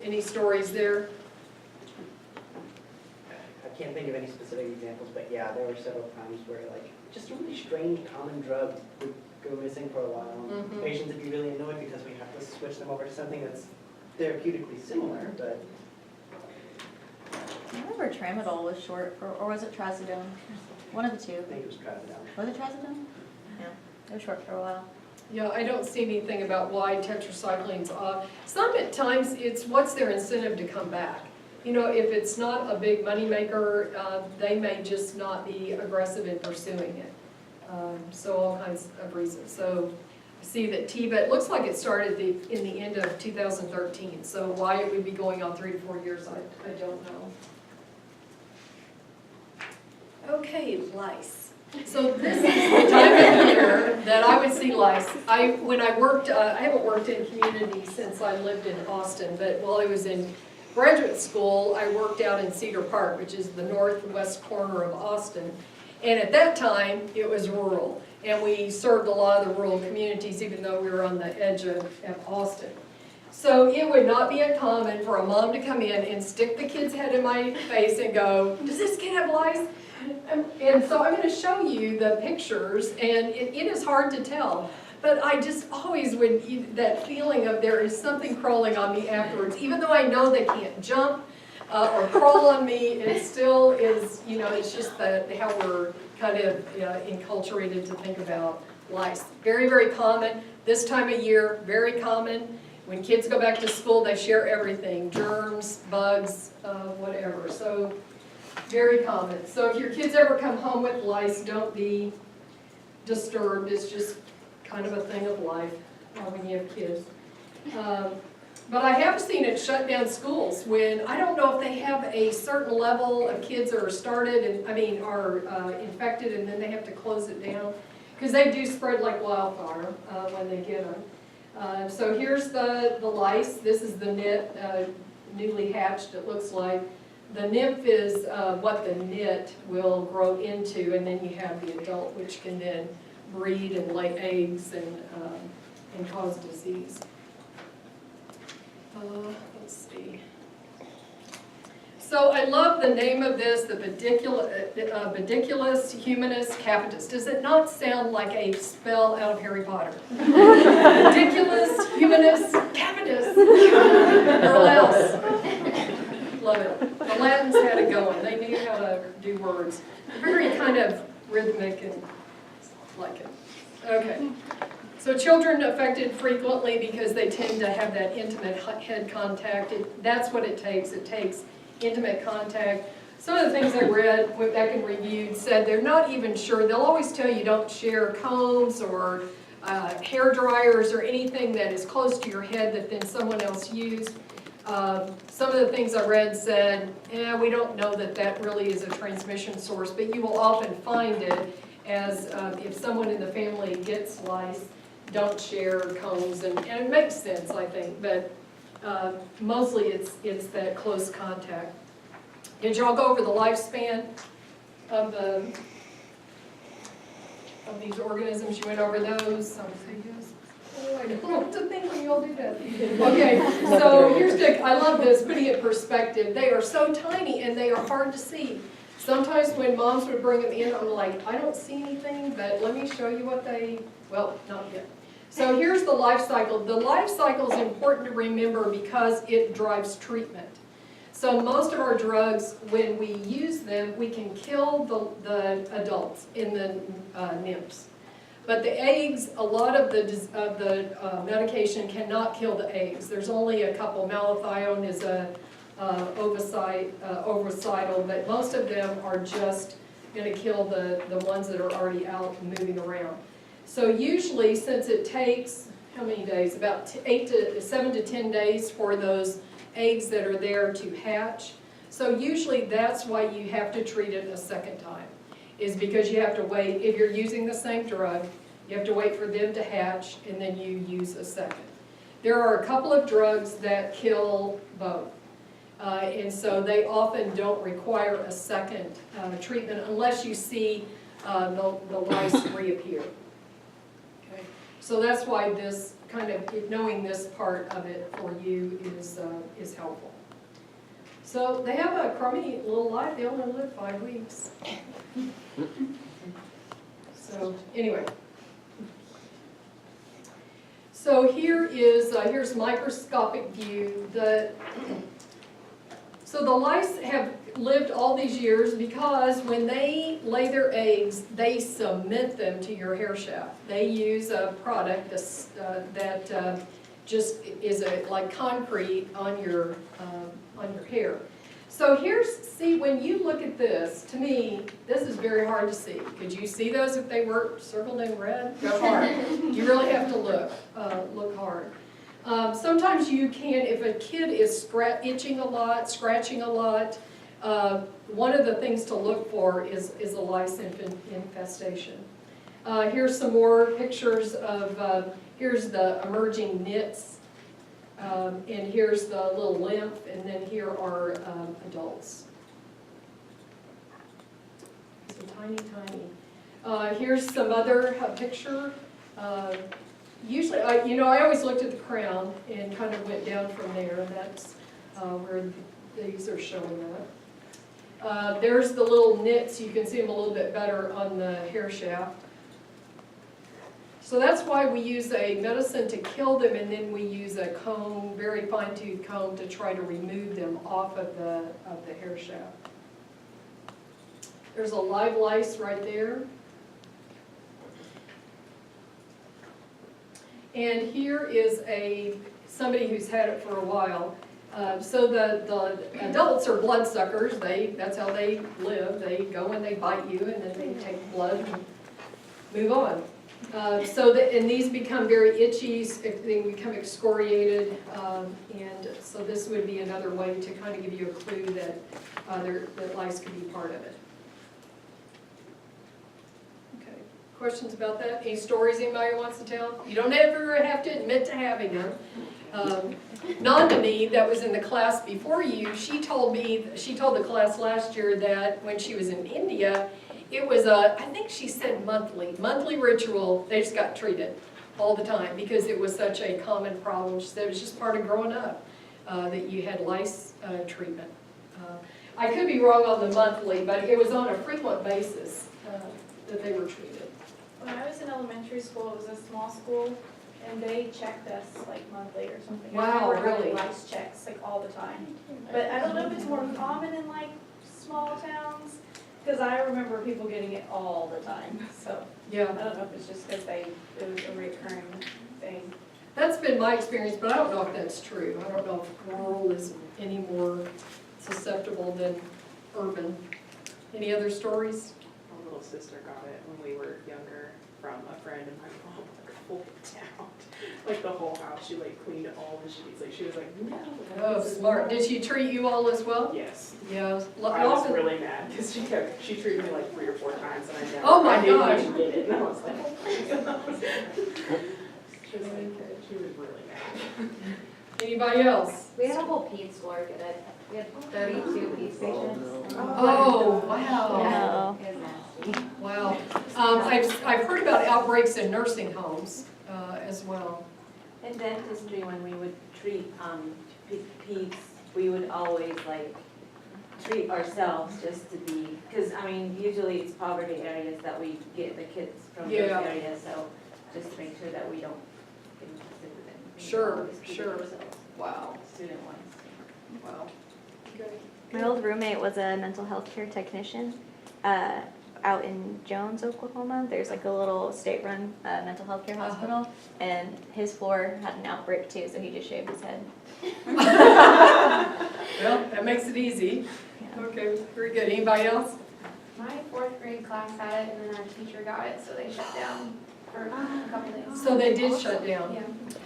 Any stories there? I can't think of any specific examples, but yeah, there were several times where like just a really strange common drug would go missing for a while. Mhm. Patients would be really annoyed because we have to switch them over to something that's therapeutically similar, but I remember tramadol was short for, or was it trazodone? One of the two. I think it was trazodone. Was it trazodone? Yeah, it was short for a while. Yeah, I don't see anything about why tetracycline's off. Some at times, it's what's their incentive to come back. You know, if it's not a big moneymaker, they may just not be aggressive in pursuing it. So all kinds of reasons. So I see that Teva, it looks like it started in the end of 2013. So why it would be going on 3 to 4 years, I don't know. Okay, lice. So this is the time of year that I would see lice. When I worked, I haven't worked in community since I lived in Austin, but while I was in graduate school, I worked out in Cedar Park, which is the northwest corner of Austin. And at that time, it was rural. And we served a lot of the rural communities, even though we were on the edge of Austin. So it would not be uncommon for a mom to come in and stick the kid's head in my face and go, "Does this kid have lice?" And so I'm going to show you the pictures, and it is hard to tell. But I just always would, that feeling of there is something crawling on me afterwards. Even though I know they can't jump or crawl on me, it still is, you know, it's just how we're kind of enculturated to think about lice. Very, very common. This time of year, very common. When kids go back to school, they share everything, germs, bugs, whatever. So very common. So if your kids ever come home with lice, don't be disturbed. It's just kind of a thing of life when you have kids. But I have seen it shut down schools when, I don't know if they have a certain level of kids that are started and, are infected, and then they have to close it down. Because they do spread like wildfire when they get them. So here's the lice. This is the nit, newly hatched, it looks like. The nymph is what the nit will grow into, and then you have the adult, which can then breed and lay eggs and cause disease. Let's see. So I love the name of this, the Pediculus humanus capitis. Does it not sound like a spell out of Harry Potter? Pediculus humanus capitis. Or else. Love it. The Latins had it going. They knew how to do words. Very kind of rhythmic and like it. Okay. So children affected frequently because they tend to have that intimate head contact. That's what it takes. It takes intimate contact. Some of the things I read, went back and reviewed, said they're not even sure. They'll always tell you don't share combs or hair dryers or anything that is close to your head that then someone else used. Some of the things I read said, we don't know that that really is a transmission source, but you will often find it as if someone in the family gets lice, don't share combs, and it makes sense, I think, but mostly it's that close contact. Did y'all go over the lifespan of these organisms? You went over those? Some say yes. Oh, I don't know what to think when you all do that. Okay, so I love this, putting it in perspective. They are so tiny and they are hard to see. Sometimes when moms would bring them in, I'm like, I don't see anything, but let me show you what well, not yet. So here's the life cycle. The life cycle is important to remember because it drives treatment. So most of our drugs, when we use them, we can kill the adults in the nymphs. But the eggs, a lot of the medication cannot kill the eggs. There's only a couple. Malathion is a ovicidal, but most of them are just going to kill the ones that are already out and moving around. So usually, since it takes, how many days? About 7 to 10 days for those eggs that are there to hatch. So usually that's why you have to treat it a second time, is because you have to wait. If you're using the same drug, you have to wait for them to hatch and then you use a second. There are a couple of drugs that kill both. And so they often don't require a second treatment unless you see the lice reappear. Okay. So that's why this kind of knowing this part of it for you is helpful. So they have a crummy little life, they only live 5 weeks. So, anyway. So here's microscopic view. So the lice have lived all these years because when they lay their eggs, they cement them to your hair shaft. They use a product that just is like concrete on your hair. So see, when you look at this, to me, this is very hard to see. Could you see those if they were circled in red? Go hard. You really have to look hard. Sometimes you can, if a kid is itching a lot, scratching a lot, one of the things to look for is a lice infestation. Here's some more pictures of, here's the emerging nits. And here's the little lymph, and then here are adults. So tiny. Here's some other picture. Usually, I always looked at the crown and kind of went down from there. That's where these are showing up. There's the little nits. You can see them a little bit better on the hair shaft. So that's why we use a medicine to kill them, and then we use a comb, very fine-tooth comb, to try to remove them off of the hair shaft. There's a live lice right there. And here is somebody who's had it for a while. So the adults are bloodsuckers. That's how they live. They go and they bite you, and then they take blood and move on. And these become very itchy, they become excoriated, and so this would be another way to kind of give you a clue that lice could be part of it. Okay, questions about that? Any stories anybody wants to tell? You don't ever have to admit to having them. Nandini, that was in the class before you, she told the class last year that when she was in India, it was I think she said monthly ritual. They just got treated all the time because it was such a common problem. She said it was just part of growing up that you had lice treatment. I could be wrong on the monthly, but it was on a frequent basis that they were treated. When I was in elementary school, it was a small school, and they checked us like monthly or something. Wow, I remember having really? lice checks like all the time. But I don't know if it's more common in like small towns. Because I remember people getting it all the time, so Yeah. I don't know if it's just because it was a recurring thing. That's been my experience, but I don't know if that's true. I don't know if rural is any more susceptible than urban. Any other stories? My little sister got it when we were younger from a friend, and my mom like flipped out. Like the whole house, she like cleaned all the sheets. Like she was like, no. Oh, smart. Did she treat you all as well? Yes. Yeah. I was really mad because she treated me like 3 or 4 times, and I never. Oh my I didn't gosh. even get it, and I was like, she was really mad. Anybody else? We had a whole peds floor get it. We had 32 peds patients. Oh, wow. No. It was nasty. Wow. I've heard about outbreaks in nursing homes as well. In dentistry, when we would treat peds, we would always like treat ourselves just to be, because I mean, usually it's poverty areas that we get the kids from those Yeah. areas, so just to make sure that we don't get infected with anything. we Sure, always treat sure. ourselves, Wow. student ones. Wow. Okay. My old roommate was a mental health care technician out in Jones, Oklahoma. There's like a little state-run mental health care hospital, and his floor had an outbreak too, so he just shaved his head. Well, that makes it easy. Yeah. Okay, very good. Anybody else? My 4th grade class had it, and then our teacher got it, so they shut down for a couple days. So they did shut down. Yeah.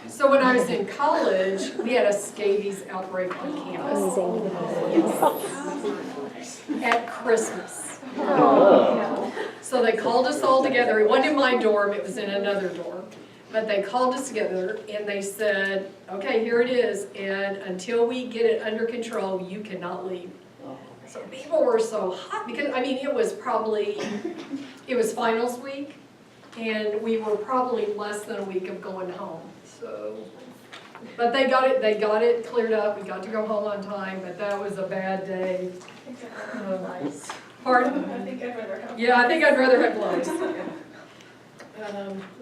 So when I was in college, we had a scabies outbreak on campus. Yes. At Christmas. Oh. So they called us all together. It wasn't in my dorm, it was in another dorm. But they called us together and they said, okay, here it is, and until we get it under control, you cannot leave. So people were so hot because, I mean, it was finals week, and we were probably less than a week of going home. So, but they got it cleared up, we got to go home on time, but that was a bad day. Pardon? I think I'd rather have. Yeah, I think I'd rather have lice.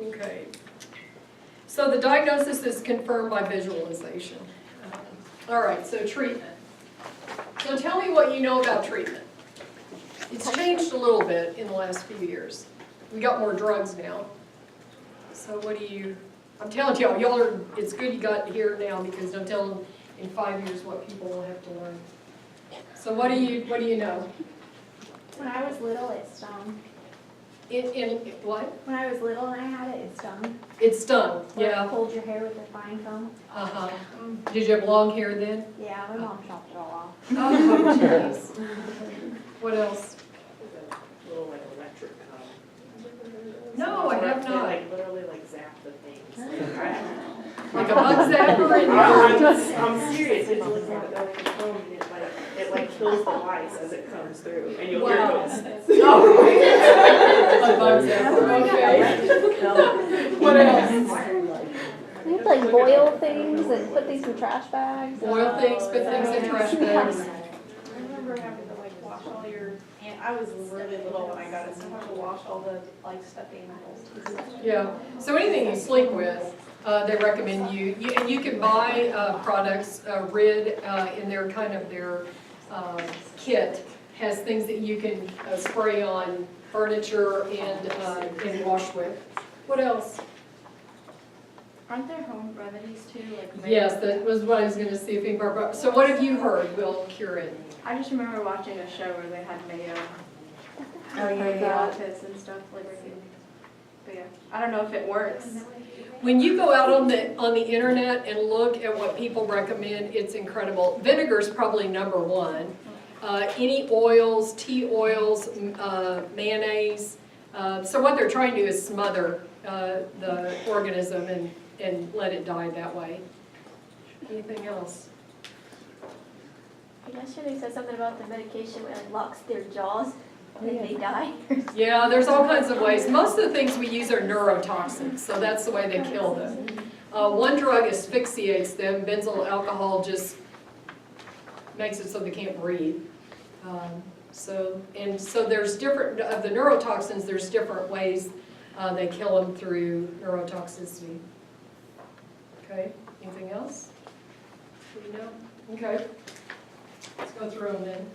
Okay. So the diagnosis is confirmed by visualization. All right, so treatment. So tell me what you know about treatment. It's changed a little bit in the last few years. We got more drugs now. So what do you, I'm telling y'all are, it's good you got here now because I'm telling in 5 years what people will have to learn. So what do you know? When I was little, it stung. In what? When I was little and I had it, it stung. It stung, Or it yeah. pulled your hair with a fine comb. Uh-huh. Did you have long hair then? Yeah, my mom chopped it all off. Oh, jeez. What else? A little like electric comb. No, I have They not. like literally like zap the things. Like a bug zapper in I'm serious, it's like an electric comb and it like kills the lice as it comes through and you'll hear Wow. it. Oh, a bug zapper, okay. What else? We have to like boil things and put these in trash bags. Boil things, put things in trash bags. I remember having to like wash all your, and I was really little when I got it, so I had to wash all the like stuffed animals. Yeah, so anything you sleep with, they recommend and you can buy products, RID in their kind of their kit, has things that you can spray on furniture and wash with. What else? Aren't there home remedies too, like? Yes, that was what I was gonna see if anybody, so what have you heard will cure it? I just remember watching a show where they had mayo. Oh, For the office and stuff, like, but yeah, I don't know if it works. When you go out on the internet and look at what people recommend, it's incredible. Vinegar is probably number one. Any oils, tea oils, mayonnaise. So what they're trying to do is smother the organism and let it die that way. Anything else? Yesterday said something about the medication when it locks their jaws and they die. Yeah, there's all kinds of ways. Most of the things we use are neurotoxins, so that's the way they kill them. One drug asphyxiates them. Benzyl alcohol just makes it so they can't breathe. So there's different, of the neurotoxins, there's different ways they kill them through neurotoxicity. Okay, anything else? Do you know? Okay, let's go through them then.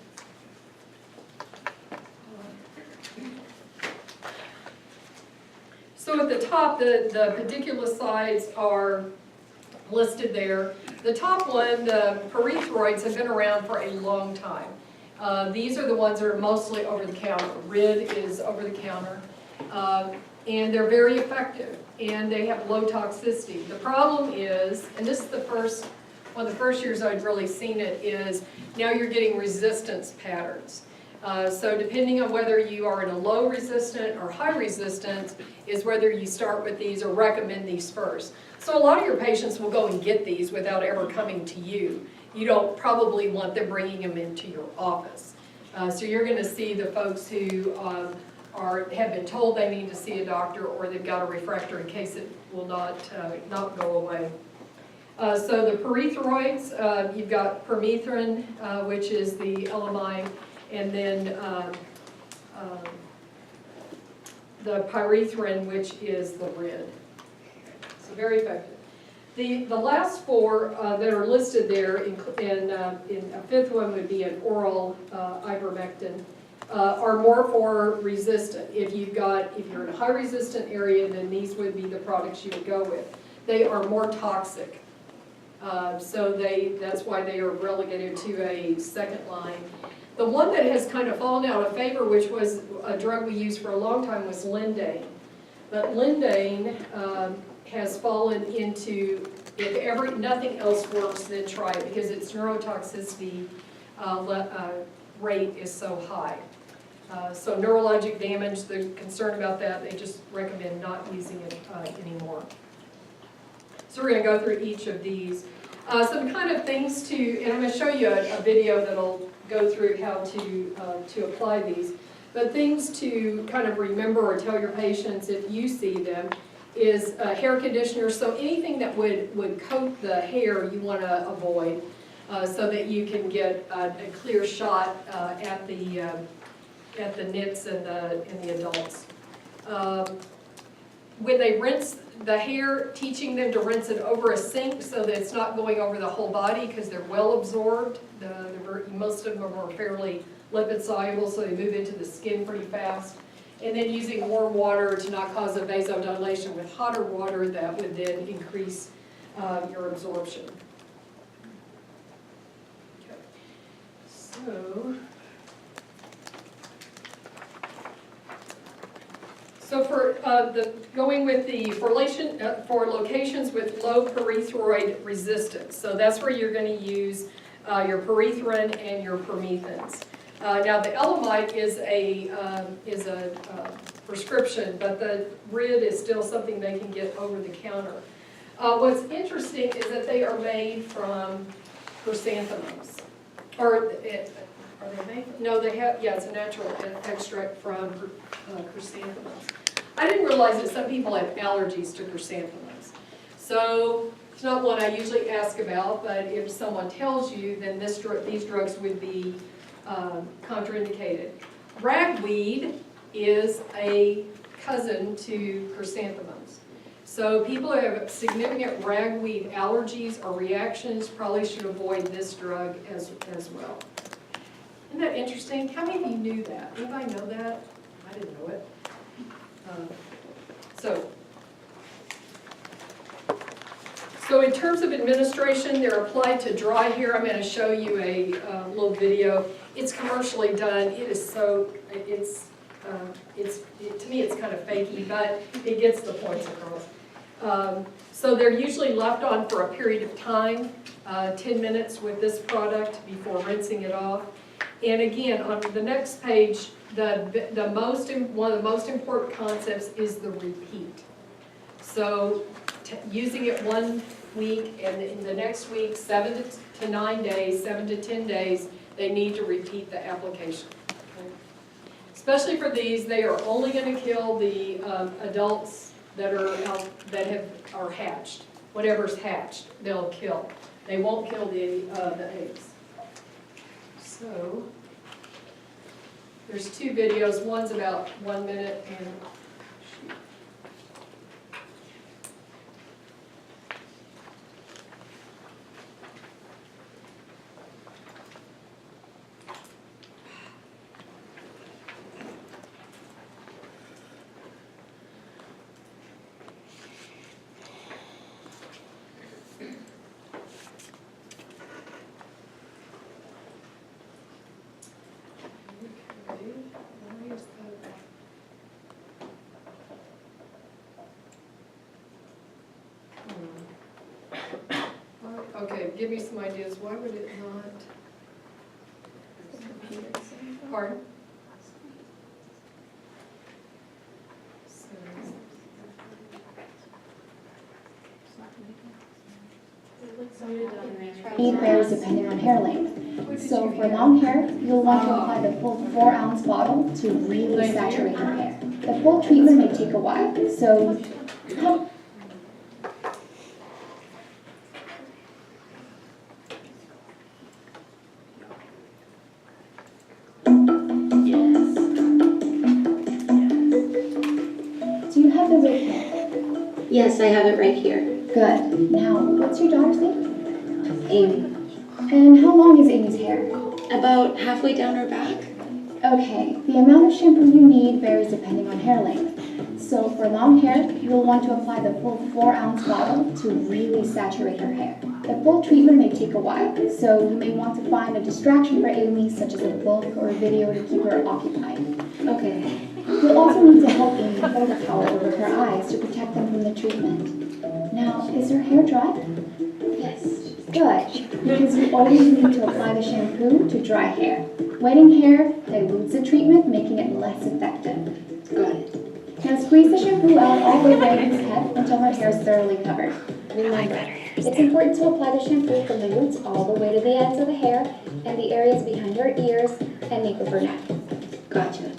So at the top, the pediculicides are listed there. The top one, the pyrethroids, have been around for a long time. These are the ones that are mostly over the counter. RID is over the counter. And they're very effective, and they have low toxicity. The problem is, and this is one of the first years I'd really seen it, is now you're getting resistance patterns. So depending on whether you are in a low resistant or high resistance is whether you start with these or recommend these first. So a lot of your patients will go and get these without ever coming to you. You don't probably want them bringing them into your office. So you're going to see the folks who have been told they need to see a doctor, or they've got a refractor in case it will not go away. So the pyrethroids, you've got permethrin, which is the elamine, and then the pyrethrin, which is the RID. So very effective. The last four that are listed there, in a fifth one would be an oral ivermectin, are more for resistant. If you're in a high resistant area, then these would be the products you would go with. They are more toxic. So that's why they are relegated to a second line. The one that has kind of fallen out of favor, which was a drug we used for a long time, was Lindane. But Lindane has fallen into, if nothing else works, then try it, because its neurotoxicity rate is so high. So neurologic damage, they're concerned about that. They just recommend not using it anymore. So we're going to go through each of these. Some kind of things and I'm going to show you a video that'll go through how to apply these. But things to kind of remember or tell your patients if you see them is hair conditioner, so anything that would coat the hair you want to avoid, so that you can get a clear shot at the nits and the adults. When they rinse the hair, teaching them to rinse it over a sink so that it's not going over the whole body because they're well absorbed. Most of them are fairly lipid soluble, so they move into the skin pretty fast. And then using warm water to not cause a vasodilation with hotter water that would then increase your absorption. Okay. So for going with the for locations with low pyrethroid resistance, so that's where you're going to use your pyrethrin and your permethins. Now the Elamite is a prescription, but the RID is still something they can get over the counter. What's interesting is that they are made from chrysanthemums, are they made? No, they have. Yeah, it's a natural extract from chrysanthemums. I didn't realize that some people have allergies to chrysanthemums. So it's not one I usually ask about, but if someone tells you, then these drugs would be contraindicated. Ragweed is a cousin to chrysanthemums. So people who have significant ragweed allergies or reactions probably should avoid this drug as well. Isn't that interesting? How many of you knew that? Anybody know that? I didn't know it. So in terms of administration, they're applied to dry hair. I'm going to show you a little video. It's commercially done. It is so, to me it's kind of fakey, but it gets the points across. So they're usually left on for a period of time, 10 minutes with this product before rinsing it off. And again, on the next page, one of the most important concepts is the repeat. So using it 1 week and in the next week, 7 to 9 days, 7 to 10 days, they need to repeat the application. Okay? Especially for these, they are only going to kill the adults that are hatched. Whatever's hatched, they'll kill. They won't kill the eggs. So there's 2 videos. One's about 1 minute and okay, give me some ideas. Why would it not? Pardon? Need varies depending on hair length. So for long hair, you'll want to apply the full 4-ounce bottle to really saturate your hair. The full treatment may take a while, so do you have the RID kit? Yes, I have it right here. Good. Now, what's your daughter's name? Amy. And how long is Amy's hair? About halfway down her back. Okay, the amount of shampoo you need varies depending on hair length. So for long hair, you'll want to apply the full 4-ounce bottle to really saturate her hair. The full treatment may take a while, so you may want to find a distraction for Amy, such as a book or a video to keep her occupied. Okay. You'll also need to help Amy hold a towel over her eyes to protect them from the treatment. Now, is her hair dry? Yes. Good, because you always need to apply the shampoo to dry hair. Wetting hair dilutes the treatment, making it less effective. Got it. Now squeeze the shampoo out all the way to Amy's head until her hair is thoroughly covered. Remember, it's important to apply the shampoo from the roots all the way to the ends of the hair and the areas behind her ears and nape of her neck. Gotcha.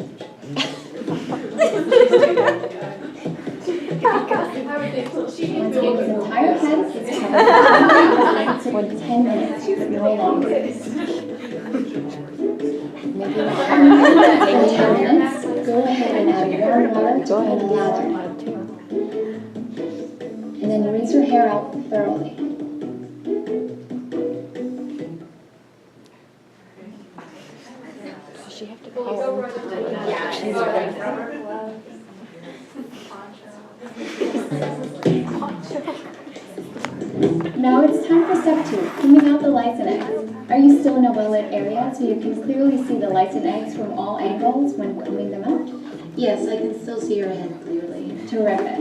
Once his entire head is covered, it will take 10 minutes, but no longer. Maybe like 10 minutes, go ahead and add warm water to and lather. And then rinse your hair out thoroughly. Will you go right up to that? Yeah. All right. Now it's time for step 2, combing out the lice and eggs. Are you still in a well-lit area so you can clearly see the lice and eggs from all angles when combing them out? Yes, I can still see your head clearly. Terrific.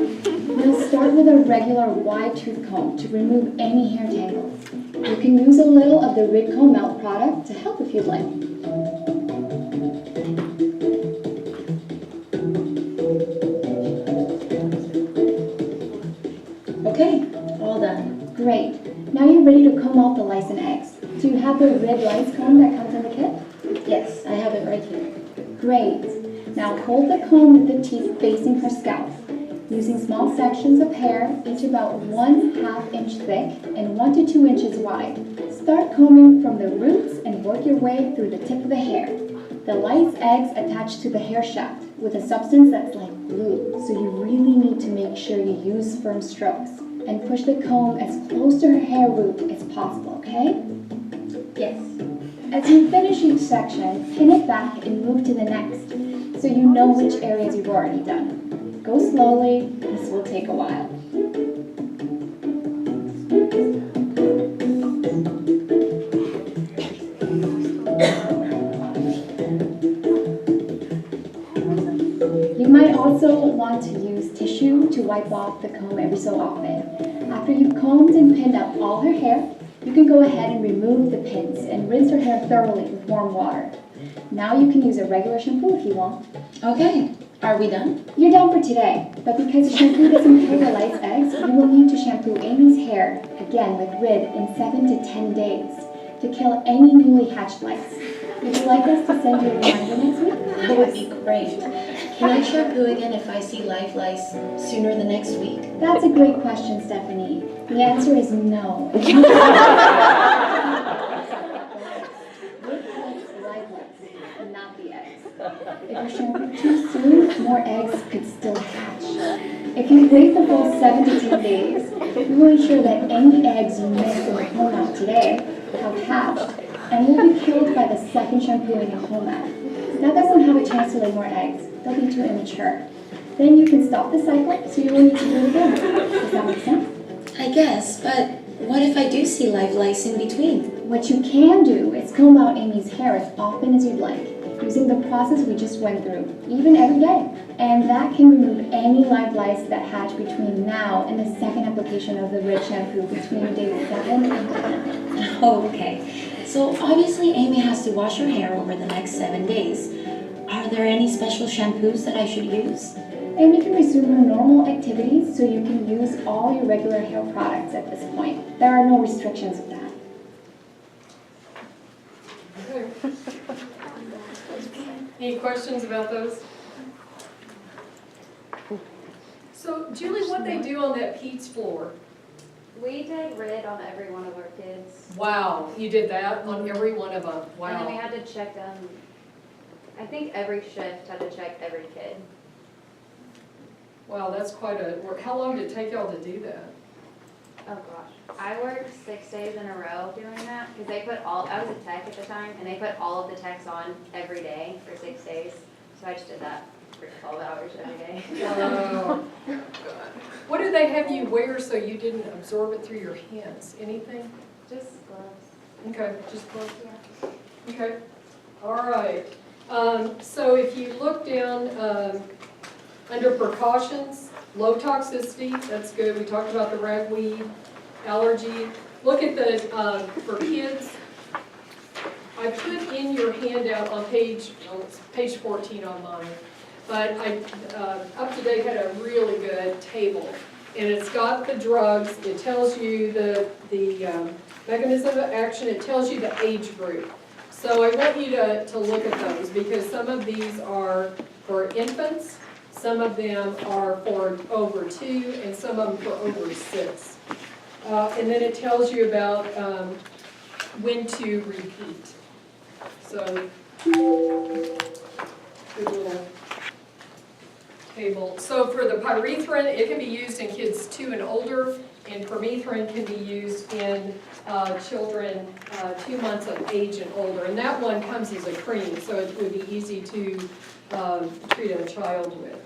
We'll start with a regular wide tooth comb to remove any hair tangles. You can use a little of the Ridco Melt product to help if you'd like. Okay, all done. Great. Now you're ready to comb out the lice and eggs. Do you have the red lice comb that comes in the kit? Yes, I have it right here. Great. Now hold the comb with the teeth facing her scalp, using small sections of hair, each about 1/2 inch thick and 1 to 2 inches wide. Start combing from the roots and work your way through the tip of the hair. The lice eggs attach to the hair shaft with a substance that's like glue, so you really need to make sure you use firm strokes and push the comb as close to her hair root as possible, okay? Yes. As you finish each section, pin it back and move to the next, so you know which areas you've already done. Go slowly, this will take a while. You might also want to use tissue to wipe off the comb every so often. After you've combed and pinned up all her hair, you can go ahead and remove the pins and rinse her hair thoroughly with warm water. Now you can use a regular shampoo if you want. Okay, are we done? You're done for today, but because the shampoo doesn't kill the lice eggs, you will need to shampoo Amy's hair, again with Rid, in 7 to 10 days to kill any newly hatched lice. Would you like us to send you a reminder next week? That would be great. Can I shampoo again if I see live lice sooner the next week? That's a great question, Stephanie. The answer is no. Live lice, not the eggs. If you shampoo too soon, more eggs could still hatch. If you wait the full 7 to 10 days, we will ensure that any eggs you missed in the comb out today have hatched and will be killed by the second shampooing and comb out. That doesn't have a chance to lay more eggs. They'll be too immature. Then you can stop the cycle so you won't need to do it again. Does that make sense? I guess, but what if I do see live lice in between? What you can do is comb out Amy's hair as often as you'd like, using the process we just went through, even every day. And that can remove any live lice that hatch between now and the second application of the Rid shampoo between days 7 and 10. Oh, okay. So obviously Amy has to wash her hair over the next 7 days. Are there any special shampoos that I should use? Amy can resume her normal activities, so you can use all your regular hair products at this point. There are no restrictions with that. Any questions about those? So Julie, what they do on that Pete's floor? We did Rid on every one of our kids. Wow, you did that on every one of them, And then we wow. had to check them, I think every shift had to check every kid. Wow, that's quite a work. How long did it take y'all to do that? Oh gosh. I worked 6 days in a row doing that because they put I was a tech at the time and they put all of the techs on every day for 6 days. So I just did that for 12 hours every day. Oh, what do they have you wear so you didn't absorb it through your hands? Anything? Just gloves. Okay, just gloves. Yeah. Okay, all right. So if you look down under precautions, low toxicity, that's good. We talked about the ragweed, allergy. Look at the, for kids, I put in your handout on page 14 on mine, but I, Up to Date had a really good table. And it's got the drugs, it tells you the mechanism of action, it tells you the age group. So I want you to look at those because some of these are for infants, Some of them are for over 2, and some of them for over 6. And then it tells you about when to repeat. So, good little table. So for the pyrethrin, it can be used in kids 2 and older, and permethrin can be used in children 2 months of age and older. And that one comes as a cream, so it would be easy to treat a child with.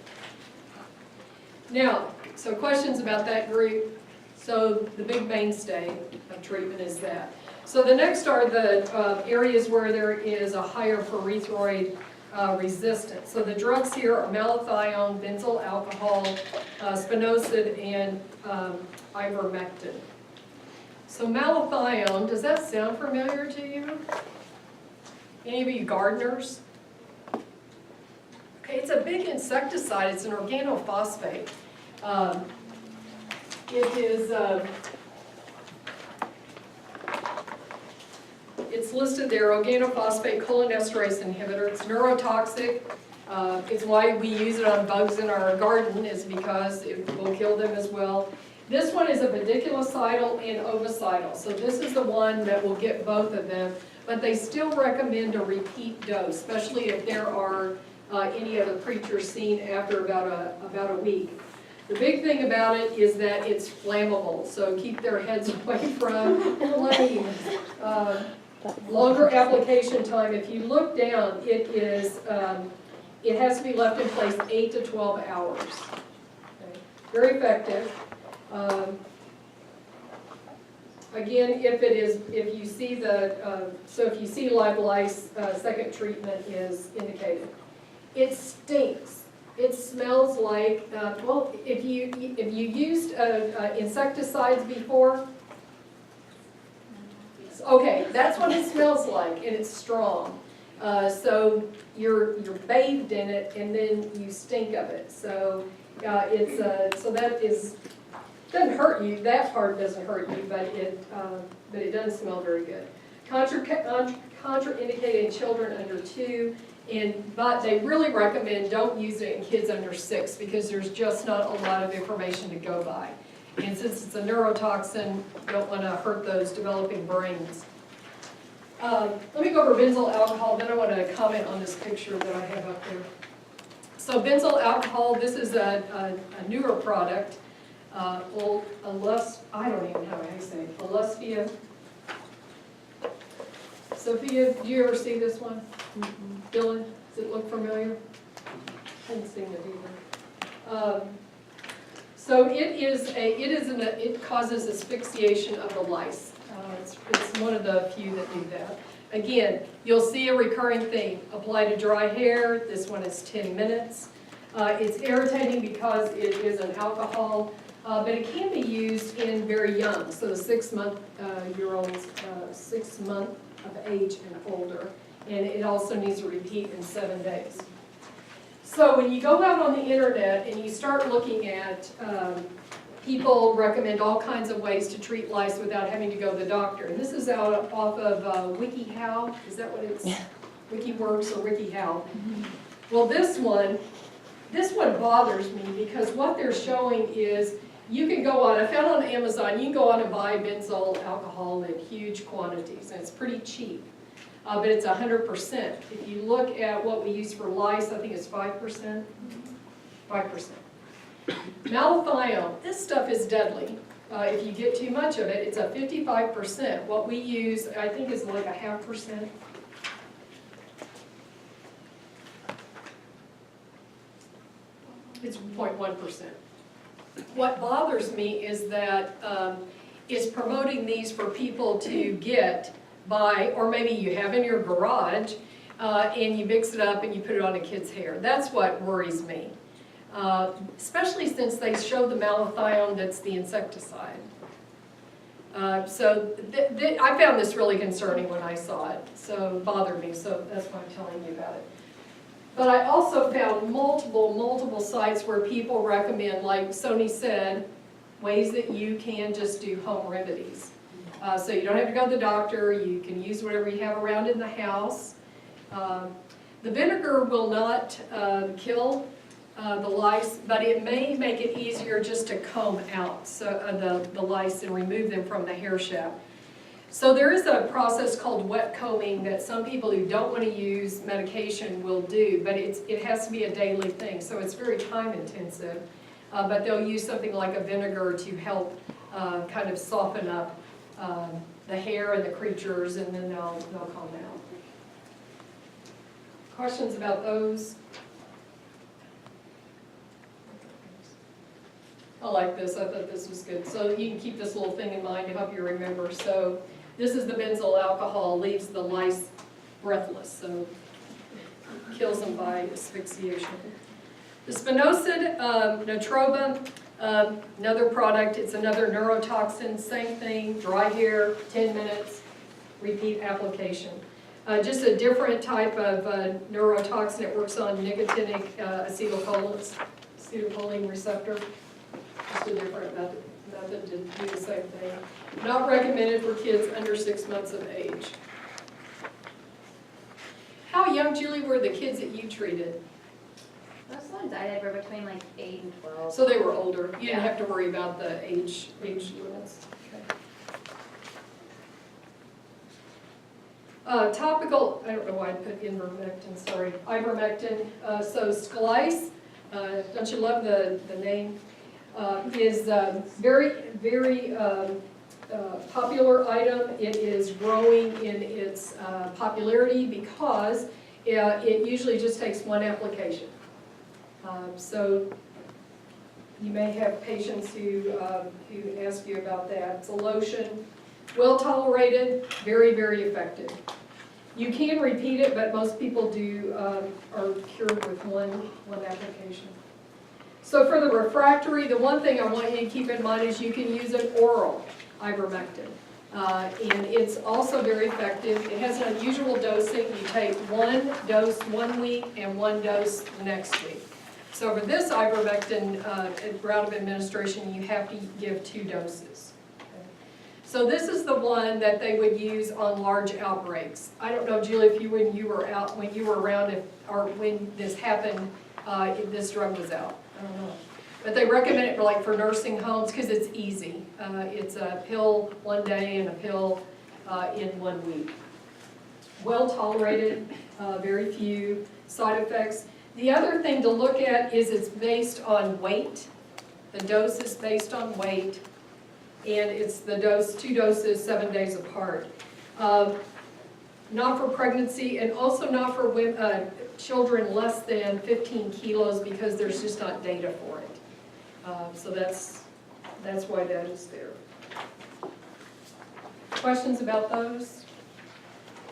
Now, so questions about that group. So the big mainstay of treatment is that. So the next are the areas where there is a higher pyrethroid resistance. So the drugs here are malathion, benzyl alcohol, spinosad, and ivermectin. So malathion, does that sound familiar to you? Any of you gardeners? Okay, it's a big insecticide. It's an organophosphate. It is, it's listed there, organophosphate cholinesterase inhibitor. It's neurotoxic. It's why we use it on bugs in our garden, is because it will kill them as well. This one is a pediculocidal and ovicidal, so this is the one that will get both of them, but they still recommend a repeat dose, especially if there are any other creatures seen after about a week. The big thing about it is that it's flammable, so keep their heads away from flames. Longer application time, if you look down, it is, it has to be left in place 8 to 12 hours. Okay. Very effective. Again, if you see so if you see live lice, second treatment is indicated. It stinks. It smells like, well, if you used insecticides before, okay, that's what it smells like, and it's strong. So you're bathed in it, and then you stink of it. So so that is, doesn't hurt you. That part doesn't hurt you, but it doesn't smell very good. Contraindicated in children under 2. But they really recommend don't use it in kids under 6 because there's just not a lot of information to go by. And since it's a neurotoxin, you don't want to hurt those developing brains. Let me go over benzyl alcohol, then I want to comment on this picture that I have up there. So benzyl alcohol, this is a newer product. I don't even know how to say it. Alustia. Sophia, do you ever see this one? Dylan, does it look familiar? I hadn't seen it either. So it causes asphyxiation of the lice. It's one of the few that do that. Again, you'll see a recurring theme. Apply to dry hair. This one is 10 minutes. It's irritating because it is an alcohol, but it can be used in very young. So the 6-month-year-olds, 6 months of age and older. And it also needs to repeat in 7 days. So when you go out on the internet and you start looking at, people recommend all kinds of ways to treat lice without having to go to the doctor. And this is out off of WikiHow. Is that what it's? Yeah. WikiWorks or WikiHow. Well, this one bothers me because what they're showing is you can go on, I found on Amazon, you can go on and buy benzyl alcohol in huge quantities, and it's pretty cheap. But it's 100%. If you look at what we use for lice, I think it's 5%. 5%. Malathion, this stuff is deadly. If you get too much of it, it's a 55%. What we use, I think, is like a 0.5%. It's 0.1%. What bothers me is that it's promoting these for people to get by, or maybe you have in your garage, and you mix it up and you put it on a kid's hair. That's what worries me. Especially since they show the malathion that's the insecticide. So I found this really concerning when I saw it, so it bothered me, so that's why I'm telling you about it. But I also found multiple sites where people recommend, like Sony said, ways that you can just do home remedies. So you don't have to go to the doctor, you can use whatever you have around in the house. The vinegar will not kill the lice, but it may make it easier just to comb out the lice and remove them from the hair shaft. So there is a process called wet combing that some people who don't want to use medication will do, but it has to be a daily thing, so it's very time intensive. But they'll use something like a vinegar to help kind of soften up the hair and the creatures, and then they'll comb out. Questions about those? I like this, I thought this was good. So you can keep this little thing in mind to help you remember. So this is the benzyl alcohol, leaves the lice breathless, so kills them by asphyxiation. The spinosad, Natroba, another product, it's another neurotoxin, same thing, dry hair, 10 minutes, repeat application. Just a different type of neurotoxin. It works on nicotinic acetylcholine receptor. Just a different method to do the same thing. Not recommended for kids under 6 months of age. How young, Julie, were the kids that you treated? Most ones I did were between like 8 and 12. So they were older. You didn't have to worry about the age limits. Okay. Topical, I don't know why I put ivermectin, sorry. Ivermectin, so Sklice, don't you love the name? Is very, very popular item. It is growing in its popularity because it usually just takes one application. So you may have patients who ask you about that. It's a lotion, well tolerated, very, very effective. You can repeat it, but most people are cured with one application. So for the refractory, the one thing I want you to keep in mind is you can use an oral ivermectin. And it's also very effective. It has an unusual dosing. You take one dose 1 week and one dose the next week. So for this ivermectin route of administration, you have to give 2 doses. Okay. So this is the one that they would use on large outbreaks. I don't know, Julie, if when you were around, or when this happened, if this drug was out. I don't know. But they recommend it for nursing homes because it's easy. It's a pill one day and a pill in 1 week. Well tolerated, very few side effects. The other thing to look at is it's based on weight. The dose is based on weight, and it's the 2 doses 7 days apart. Not for pregnancy, and also not for women, children less than 15 kilos because there's just not data for it. So that's why that is there. Questions about those?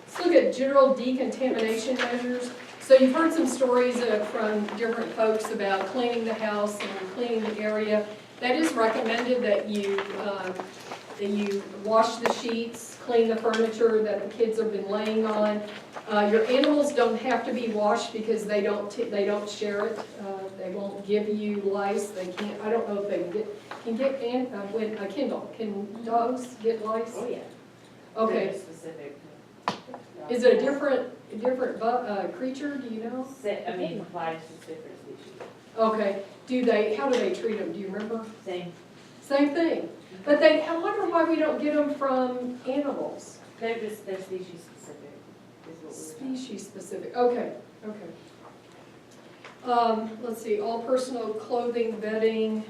Let's look at general decontamination measures. So you've heard some stories from different folks about cleaning the house and cleaning the area. That is recommended that you wash the sheets, clean the furniture that the kids have been laying on. Your animals don't have to be washed because they don't share it. They won't give you lice. They can't. I don't know if they can get Kindle. Can dogs get lice? Oh, yeah. Okay. Very specific. Is it a different creature? Do you know? Applies to different species. Okay. How do they treat them? Do you remember? Same. Same thing. But I wonder why we don't get them from animals. They're species specific, is what Species specific. Okay. Let's see. All personal clothing, bedding,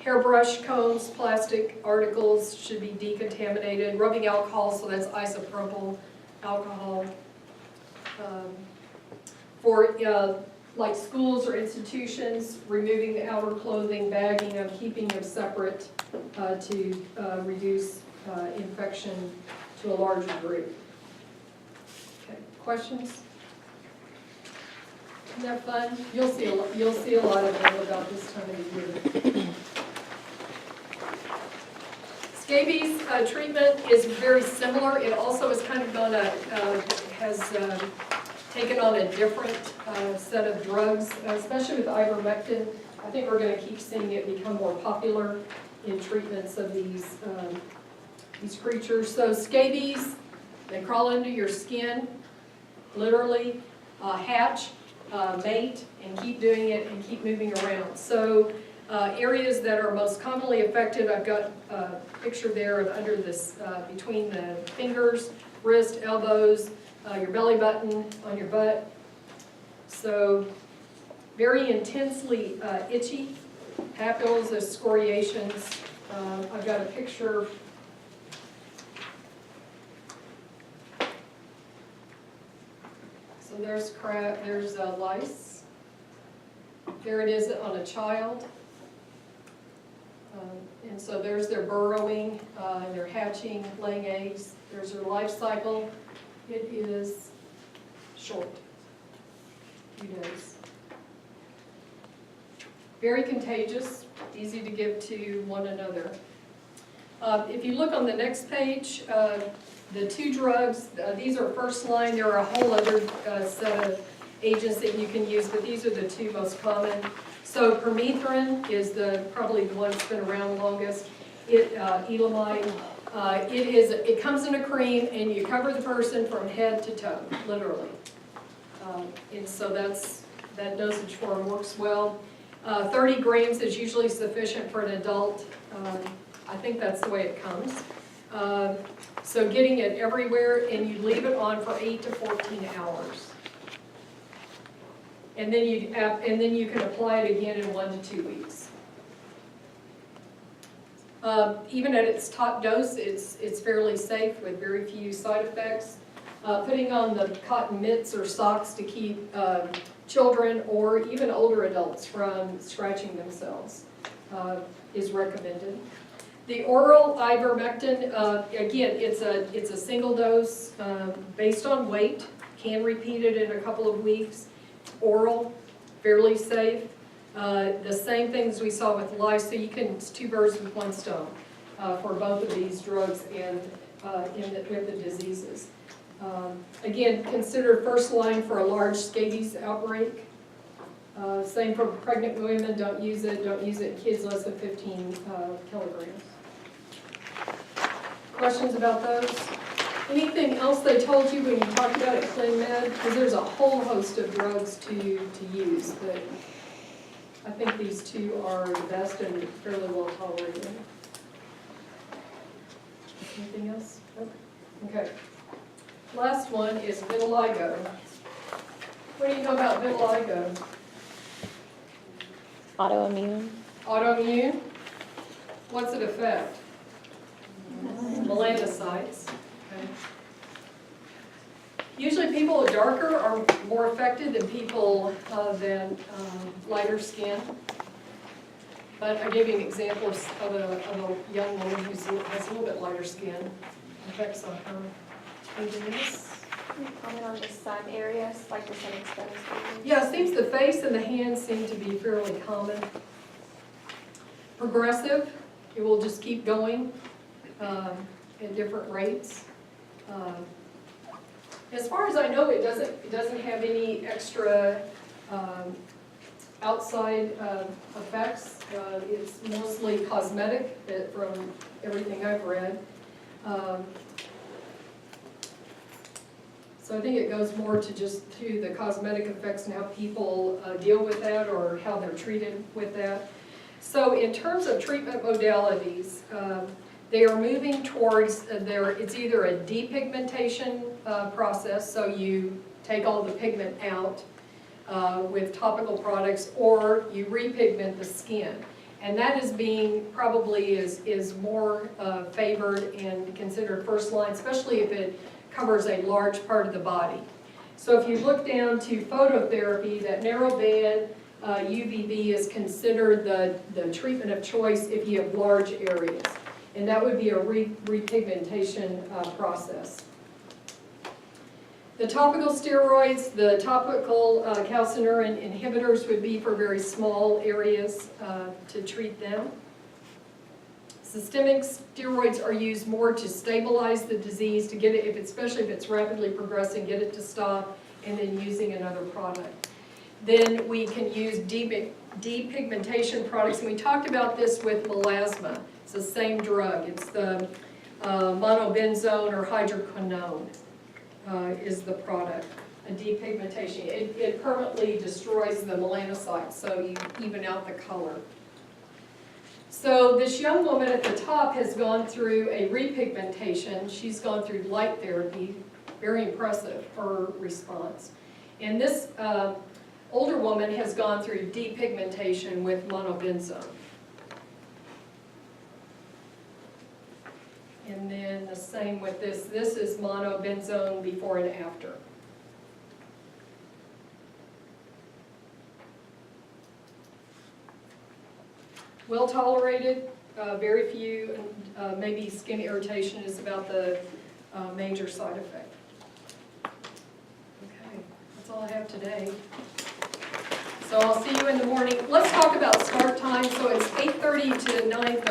hairbrush, combs, plastic articles should be decontaminated. Rubbing alcohol, so that's isopropyl alcohol. For like schools or institutions, removing the outer clothing, bagging them, keeping them separate to reduce infection to a larger group. Okay, questions? Isn't that fun? You'll see a lot of them about this time of the year. Scabies treatment is very similar. It also is kind of has taken on a different set of drugs, especially with ivermectin. I think we're going to keep seeing it become more popular in treatments of these creatures. So scabies, they crawl under your skin, literally hatch, mate and keep doing it and keep moving around. So areas that are most commonly affected, I've got a picture there of under this, between the fingers, wrist, elbows, your belly button, on your butt. So very intensely itchy, papules, excoriations. I've got a picture. So there's lice. There it is on a child. And so there's their burrowing, their hatching, laying eggs. There's their life cycle. It is short, few days. Very contagious, easy to give to one another. If you look on the next page, the two drugs, these are first line. There are a whole other set of agents that you can use, but these are the two most common. So permethrin is probably the one that's been around longest. Elamide. It comes in a cream, and you cover the person from head to toe, literally. And so that dosage form works well. 30 grams is usually sufficient for an adult. I think that's the way it comes. So getting it everywhere, and you leave it on for 8 to 14 hours. And then you can apply it again in 1 to 2 weeks. Even at its top dose, it's fairly safe with very few side effects. Putting on the cotton mitts or socks to keep children or even older adults from scratching themselves is recommended. The oral ivermectin, again, it's a single dose based on weight. Can repeat it in a couple of weeks. Oral, fairly safe. The same things we saw with lice, so it's 2 birds with 1 stone for both of these drugs and with the diseases. Again, considered first line for a large scabies outbreak. Same for pregnant women, don't use it in kids less than 15 kilograms. Questions about those? Anything else they told you when you talked about it, ClinMed? Because there's a whole host of drugs to use, but I think these two are the best and fairly well tolerated. Anything else? Okay. Last one is vitiligo. What do you know about vitiligo? Autoimmune. Autoimmune? What's it affect? Melanocytes. Okay. Usually people darker are more affected than people than lighter skin. But I gave you an example of a young woman who has a little bit lighter skin. Effects on her. Anything else? Can you comment on the sun areas, like the sun exposed areas? Yeah, it seems the face and the hands seem to be fairly common. Progressive, it will just keep going at different rates. As far as I know, it doesn't have any extra outside effects. It's mostly cosmetic from everything I've read. So I think it goes more to the cosmetic effects and how people deal with that or how they're treated with that. So in terms of treatment modalities, they are moving towards, it's either a depigmentation process, so you take all the pigment out with topical products, or you repigment the skin. And that is probably is more favored and considered first line, especially if it covers a large part of the body. So if you look down to phototherapy, that narrow band UVB is considered the treatment of choice if you have large areas. And that would be a repigmentation process. The topical steroids, the topical calcineurin inhibitors would be for very small areas to treat them. Systemic steroids are used more to stabilize the disease, to get it, especially if it's rapidly progressing, get it to stop, and then using another product. Then we can use depigmentation products, and we talked about this with melasma. It's the same drug. It's the monobenzone or hydroquinone is the product. a depigmentation. It permanently destroys the melanocytes, so you even out the color. So this young woman at the top has gone through a repigmentation. She's gone through light therapy. Very impressive, her response. And this older woman has gone through depigmentation with monobenzone. And then the same with this. This is monobenzone before and after. Well tolerated, very few, maybe skin irritation is about the major side effect. Okay, that's all I have today. So I'll see you in the morning. Let's talk about start time. So it's 8:30 to 9:30.